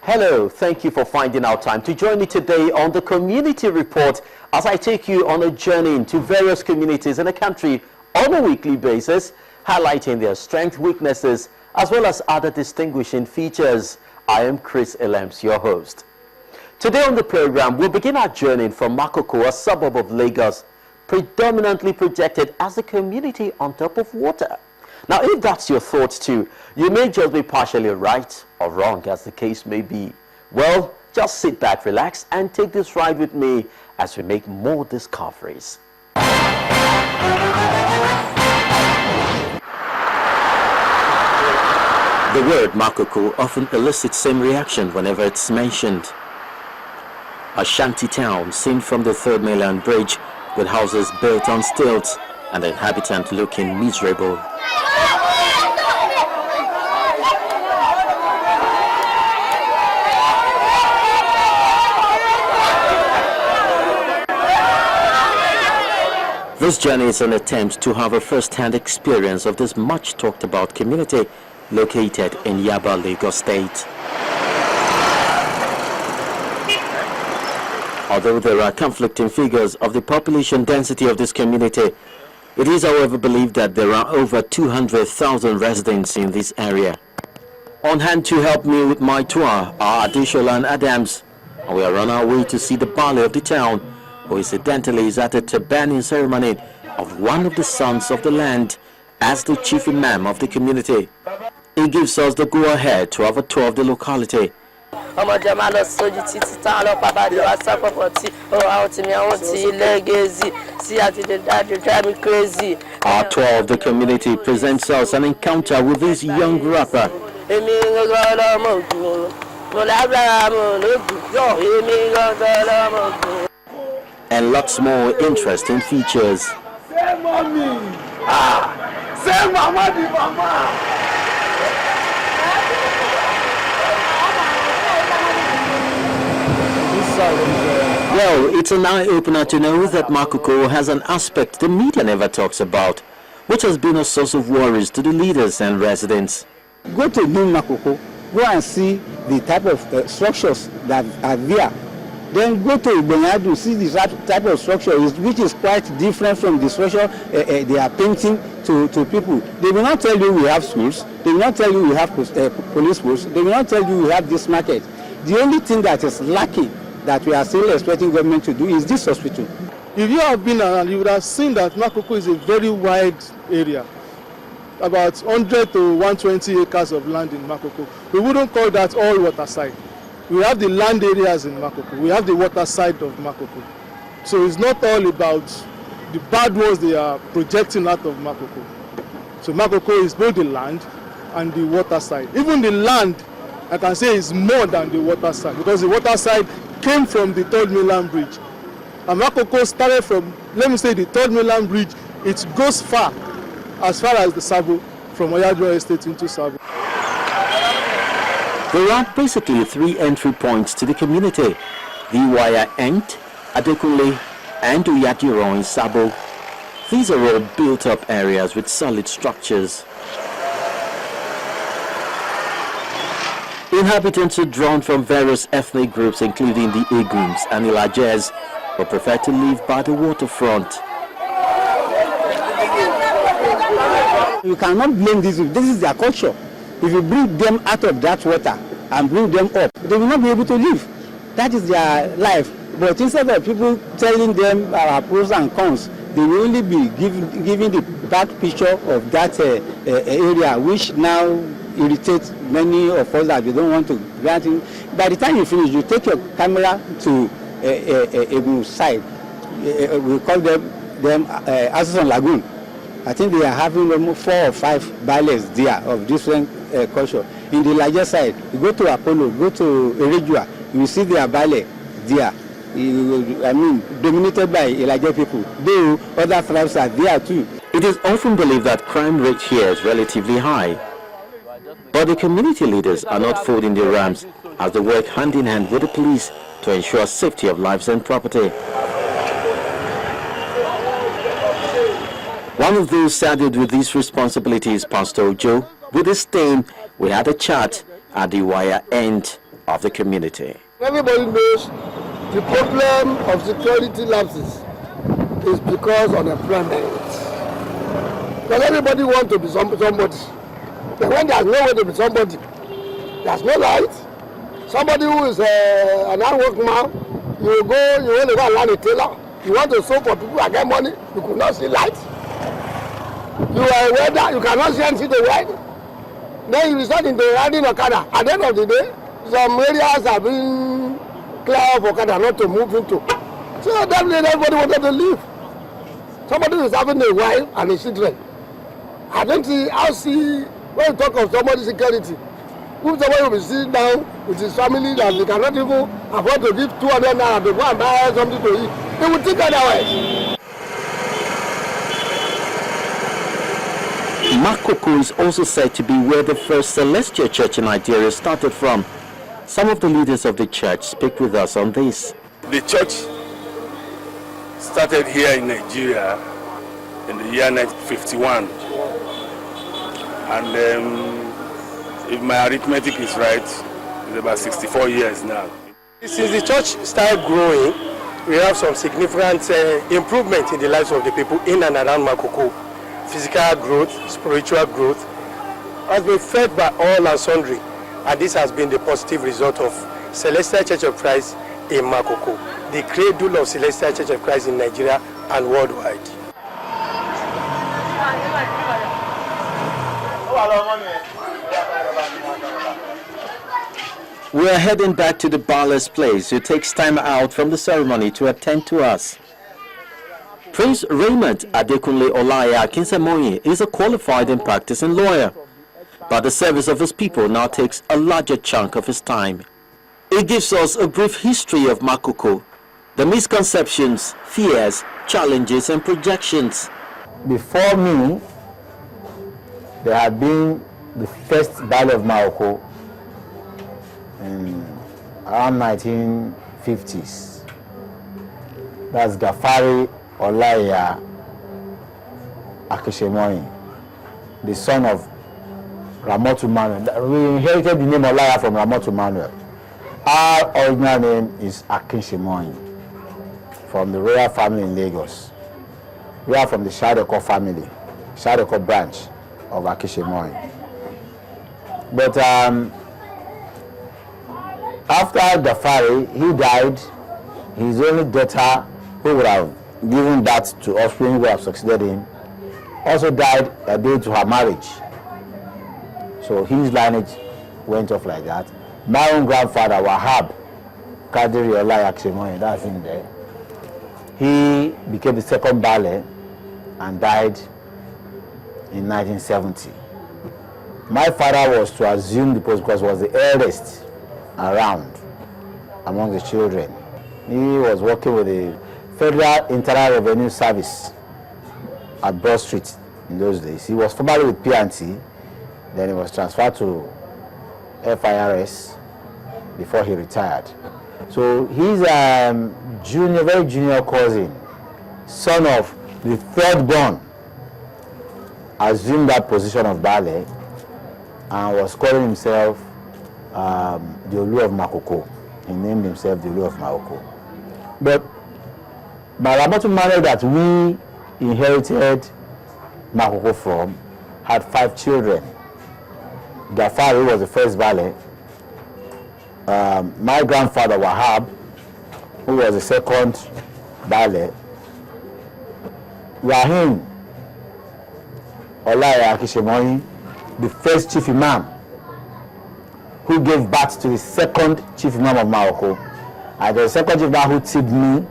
Hello, thank you for finding out time to join me today on the Community Report as I take you on a journey into various communities in the country on a weekly basis, highlighting their strengths, weaknesses, as well as other distinguishing features. I am Chris Elems, your host. Today on the program, we'll begin our journey from Makoko, a suburb of Lagos, predominantly projected as a community on top of water. Now, if that's your thoughts too, you may just be partially right or wrong, as the case may be. Well, just sit back, relax, and take this ride with me as we make more discoveries. The word Makoko often elicits same reaction whenever it's mentioned. A shanty town seen from the third mainland bridge with houses built on stilts and the inhabitants looking miserable. This journey is an attempt to have a first-hand experience of this much talked about community located in Yaba, Lagos State. Although there are conflicting figures of the population density of this community, it is however believed that there are over 200,000 residents in this area. On hand to help me with my tour are Adeshola and Adams, and we are on our way to see the Bali of the town, who incidentally is at a turbaning ceremony of one of the sons of the land as the chief imam of the community. He gives us the go-ahead to have a tour of the locality. Our 12 the community presents us an encounter with this young rapper. And lots more interesting features. Say mommy! Say mama di mama! Well, it's an eye-opener to know that Makoko has an aspect the media never talks about, which has been a source of worries to the leaders and residents. Go to New Makoko, go and see the type of structures that are there. Then go to Ibenyadu, see the type of structure which is quite different from the structure they are painting to people. They will not tell you we have schools, they will not tell you we have police posts, they will not tell you we have this market. The only thing that is lacking that we are still expecting government to do is this hospital. If you have been around, you would have seen that Makoko is a very wide area. About 100 to 120 acres of land in Makoko. We wouldn't call that all waterside. We have the land areas in Makoko. We have the water side of Makoko. So it's not all about the bad ones they are projecting out of Makoko. So Makoko is both the land and the water side. Even the land, I can say, is more than the water side, because the water side came from the third mainland bridge. And Makoko started from, let me say, the third mainland bridge. It goes far as the Sabo, from Oyadro Estate into Sabo. There are basically 3 entry points to the community: the Waya End, Adekunle, and Oyadiro in Sabo. These are all built-up areas with solid structures. Inhabitants are drawn from various ethnic groups, including the Eguns and Ilajes, who prefer to live by the waterfront. You cannot blame this is their culture. If you bring them out of that water and bring them up, they will not be able to live. That is their life. But instead of people telling them our pros and cons, they will only be giving the bad picture of that area, which now irritates many of us that we don't want to grant it. By the time you finish, you take your camera to a side. We call them Asison Lagoon. I think they are having almost 4 or 5 ballets there of different culture. In the larger side, you go to Apollo, go to Eregua, you see their ballet there. Dominated by Elijah people. Though other tribes are there too. It is often believed that crime rate here is relatively high. But the community leaders are not folding their arms as they work hand in hand with the police to ensure safety of lives and property. One of those saddled with these responsibilities, Pastor Joe. With his team, we had a chat at the Wire End of the community. Everybody knows the problem of security lapses is because of unemployment. Because everybody wants to be somebody. But when there's no way to be somebody, there's no light. Somebody who is an hard man, you only go and learn a tailor. You want to sew for people and get money, you could not see light. You are a welder, you cannot see the weld. Then you resort into riding Okada. At the end of the day, some areas have been cleared of Okada not to move into. So definitely everybody wanted to leave. Somebody is having a wife and a children. I don't see, when you talk of somebody's security, if somebody will be sitting down with his family that they cannot even afford to give 200 naira to go and buy something to eat, they will think otherwise. Makoko is also said to be where the first celestial church in Nigeria started from. Some of the leaders of the church speak with us on this. The church started here in Nigeria in the year 1951. And if my arithmetic is right, it's about 64 years now. Since the church started growing, we have some significant improvement in the lives of the people in and around Makoko. Physical growth, spiritual growth has been fed by all and sundry, and this has been the positive result of Celestial Church of Christ in Makoko, the cradle of Celestial Church of Christ in Nigeria and worldwide. We are heading back to the Bala's place, who takes time out from the ceremony to attend to us. Prince Raymond Adekunle Olaya Akinsemoye is a qualified and practicing lawyer, but the service of his people now takes a larger chunk of his time. It gives us a brief history of Makoko, the misconceptions, fears, challenges and projections. Before me, there had been the first Battle of Makoko in around 1950s. That's Gafari Olaya Akinsemoye, the son of Ramotu Manuel. We inherited the name Olaya from Ramotu Manuel. Our original name is Akinsemoye, from the royal family in Lagos. We are from the Shadoko family, Shadoko branch of Akinsemoye. But after Gafari, he died. His only daughter, who would have given birth to offspring who would have succeeded him, also died a day to her marriage. So his lineage went off like that. My own grandfather, Wahab Kadiri Olaya Akinsemoye, that's him there. He became the second Bale and died in 1970. My father was to assume the post because he was the eldest around among the children. He was working with the Federal Internal Revenue Service at Broad Street in those days. He was formerly with P&T, then he was transferred to FIRS before he retired. So he's a very junior cousin, son of the third born, assumed that position of Bale and was calling himself the Olu of Makoko. He named himself the Olu of Makoko. But by Ramotu Manuel that we inherited Makoko from had 5 children. Gafari was the first Bale. My grandfather Wahab, who was the second Bale. Rahim Olaya Akinsemoye, the first chief imam, who gave birth to the second chief imam of Makoko, and the second chief imam who tipped me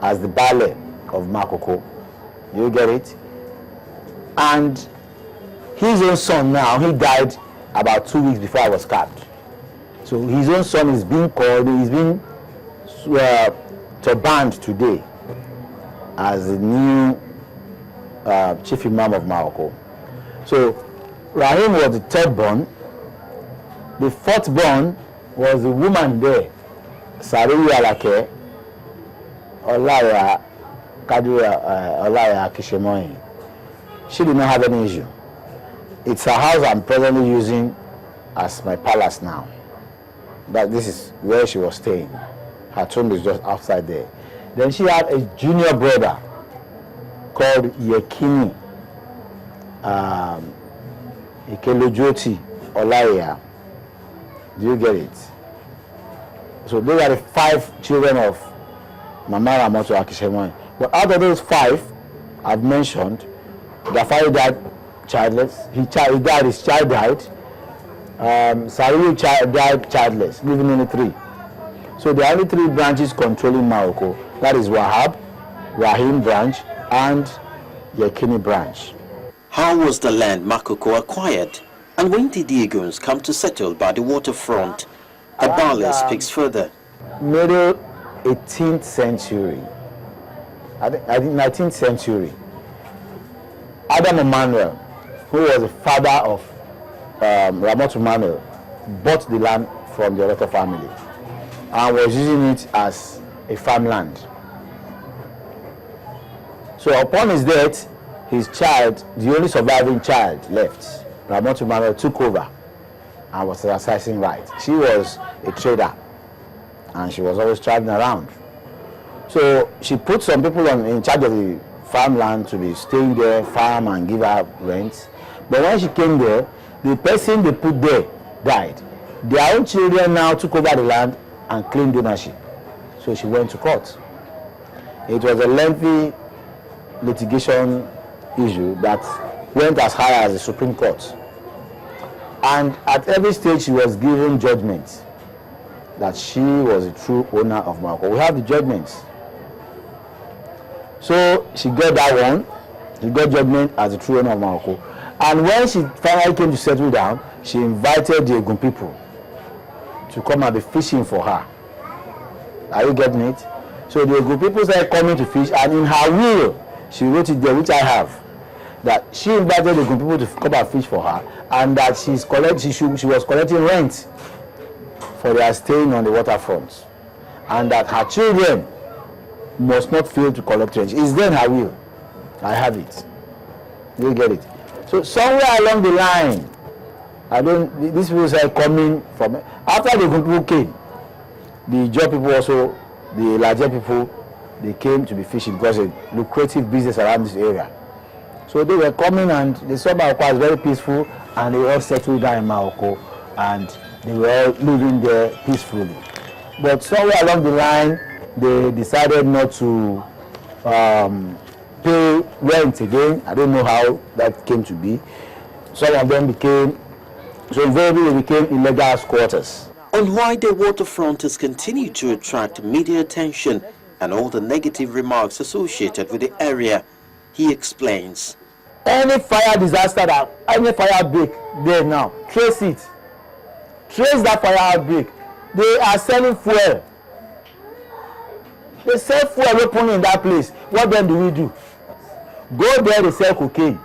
as the Bale of Makoko. You get it? And his own son now, he died about 2 weeks before I was capped. So his own son is being called, he's being turbaned today as the new chief imam of Makoko. So Rahim was the third born. The fourth born was the woman there, Sariwi Alake Olaya Akinsemoye. She did not have any issue. It's a house I'm presently using as my palace now. that this is where she was staying. Her tomb is just outside there. Then she had a junior brother called Yekini Ikelojoti Olaya. Do you get it? So those are the 5 children of Mama Ramoto Akishemoi. But out of those 5 I've mentioned, their father died childless. His child died. Sariu died childless, leaving only 3. So there are only 3 branches controlling Makoko. That is Wahab, Rahim branch, and Yekini branch. How was the land Makoko acquired? And when did the Eguns come to settle by the waterfront? Abale speaks further. Middle 18th century. I think 19th century. Adam Emmanuel, who was the father of Ramoto Emmanuel, bought the land from the Oloto family and was using it as a farmland. So upon his death, his child, the only surviving child left, Ramoto Emmanuel, took over and was exercising right. She was a trader and she was always traveling around. So she put some people in charge of the farmland to be staying there, farm and give her rent. But when she came there, the person they put there died. Their own children now took over the land and claimed ownership. So she went to court. It was a lengthy litigation issue that went as high as the Supreme Court. And at every stage she was given judgment that she was the true owner of Makoko. We have the judgments. So she got that one. She got judgment as the true owner of Makoko. And when she finally came to settle down, she invited the Egun people to come and be fishing for her. Are you getting it? So the Egun people started coming to fish, and in her will, she wrote it there, which I have, that she invited the Egun people to come and fish for her, and that she was collecting rent for their staying on the waterfront, and that her children must not fail to collect rent. It's then her will. I have it. You get it? So somewhere along the line, these people started coming from, after the Egun people came, the job people also, the larger people, they came to be fishing because a lucrative business around this area. So they were coming and they saw Makoko as very peaceful, and they all settled down in Makoko and they were all living there peacefully. But somewhere along the line, they decided not to pay rent again. I don't know how that came to be. Some of them became illegal squatters. On why the waterfront has continued to attract media attention and all the negative remarks associated with the area, he explains. Any fire disaster, any fire outbreak there now, trace it. Trace that fire outbreak. They are selling fuel. They sell fuel openly in that place. What then do we do? Go there, they sell cocaine.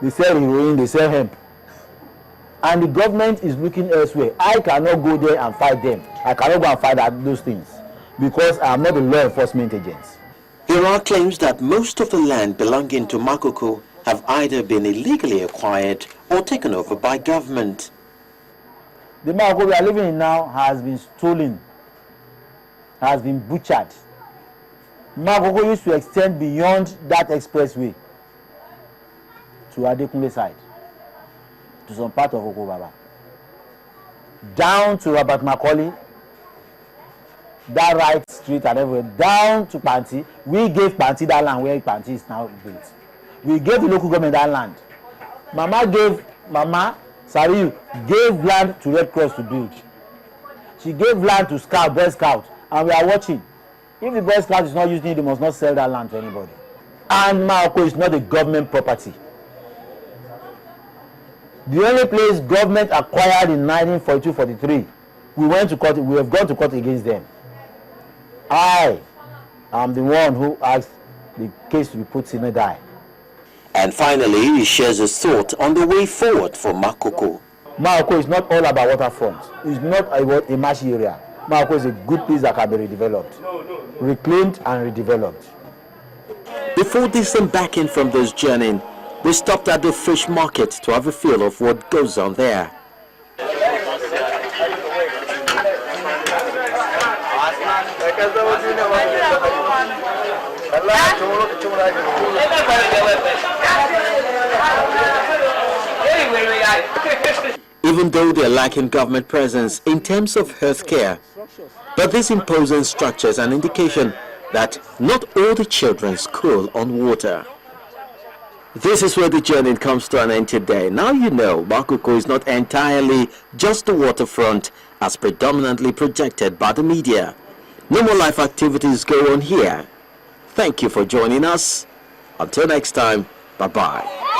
They sell heroin, they sell hemp. And the government is looking elsewhere. I cannot go there and fight them. I cannot go and fight those things because I am not a law enforcement agent. There are claims that most of the land belonging to Makoko have either been illegally acquired or taken over by government. The Makoko we are living in now has been stolen, has been butchered. Makoko used to extend beyond that expressway to Adekunle side, to some part of Okobaba, down to Robert Macaulay, that right street and everywhere, down to Panti. We gave Panti that land where Panti is now built. We gave the local government that land. Mama Sariu gave land to Red Cross to build. She gave land to Scout, Boy Scout, and we are watching. If the Boy Scout is not using it, they must not sell that land to anybody. And Makoko is not a government property. The only place government acquired in 1942-43, we went to court. We have gone to court against them. I am the one who asked the case to be put in a die. And finally, he shares his thought on the way forward for Makoko. Makoko is not all about waterfront. It's not about a marshy area. Makoko is a good place that can be redeveloped, reclaimed and redeveloped. Before disembarking from this journey, we stopped at the fish market to have a feel of what goes on there. Even though they are lacking government presence in terms of healthcare, but this imposing structure is an indication that not all the children school on water. This is where the journey comes to an end today. Now you know Makoko is not entirely just the waterfront as predominantly projected by the media. No more life activities go on here. Thank you for joining us. Until next time, bye-bye.